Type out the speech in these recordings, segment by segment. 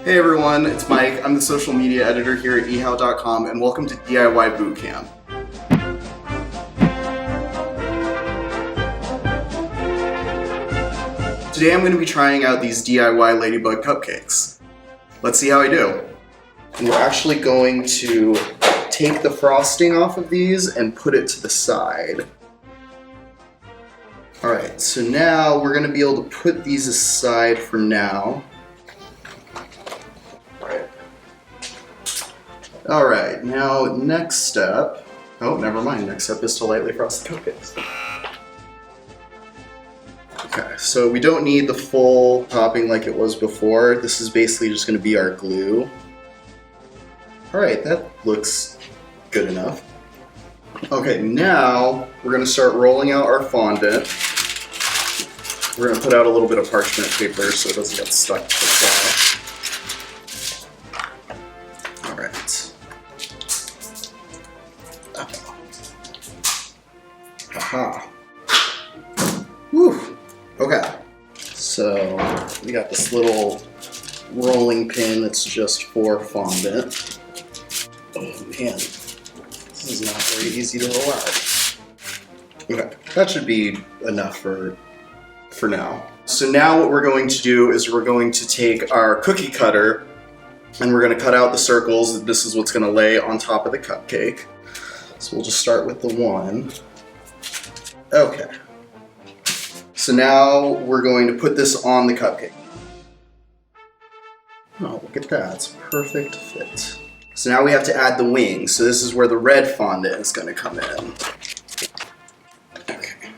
Hey everyone, it's Mike. I'm the social media editor here at ehow.com and welcome to DIY Bootcamp. Today I'm going to be trying out these DIY Ladybug Cupcakes. Let's see how I do. And we're actually going to take the frosting off of these and put it to the side. Alright, so now we're going to be able to put these aside for now. Alright, now next step, oh never mind, next step is to lightly frost the cupcakes. Okay, so we don't need the full topping like it was before, this is basically just going to be our glue. Alright, that looks good enough. Okay, now we're going to start rolling out our fondant. We're going to put out a little bit of parchment paper so it doesn't get stuck to the claw. Alright. Aha. Whew. Okay. So we got this little rolling pin that's just for fondant. Oh man, this is not very easy to roll out. Okay, that should be enough for now. So now what we're going to do is we're going to take our cookie cutter and we're going to cut out the circles. This is what's going to lay on top of the cupcake. So we'll just start with the one. Okay. So now we're going to put this on the cupcake. Oh, look at that. It's a perfect fit. So now we have to add the wings. So this is where the red fondant is going to come in. Okay.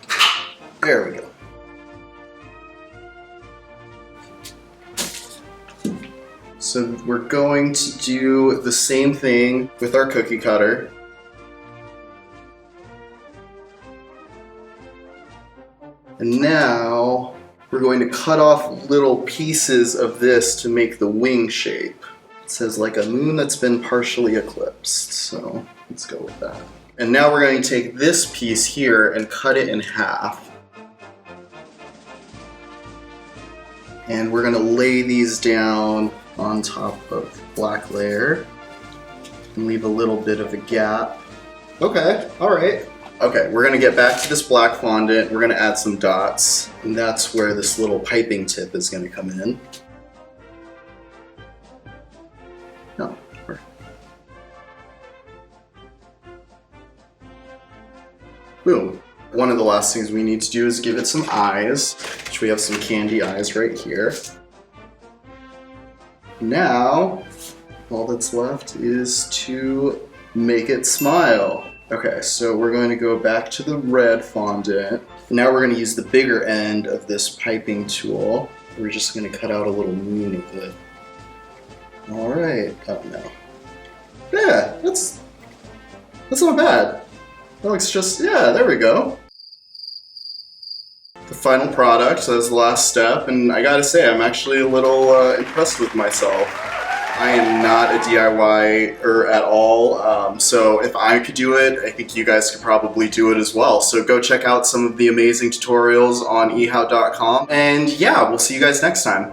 There we go. So we're going to do the same thing with our cookie cutter. And now we're going to cut off little pieces of this to make the wing shape. It says like a moon that's been partially eclipsed, so let's go with that. And now we're going to take this piece here and cut it in half. And we're going to lay these down on top of the black layer and leave a little bit of a gap. Okay, alright. Okay, we're gonna get back to this black fondant, we're gonna add some dots, and that's where this little piping tip is gonna come in. No. Boom. One of the last things we need to do is give it some eyes, which we have some candy eyes right here. Now, all that's left is to make it smile. Okay, so we're going to go back to the red fondant. Now we're going to use the bigger end of this piping tool. We're just going to cut out a little moon of it. Alright, oh no. Yeah, that's not bad. That looks just, yeah, there we go. The final product, so that's the last step, and I gotta say, I'm actually a little impressed with myself. I am not a DIYer at all, so if I could do it, I think you guys could probably do it as well. So go check out some of the amazing tutorials on ehow.com, and yeah, we'll see you guys next time.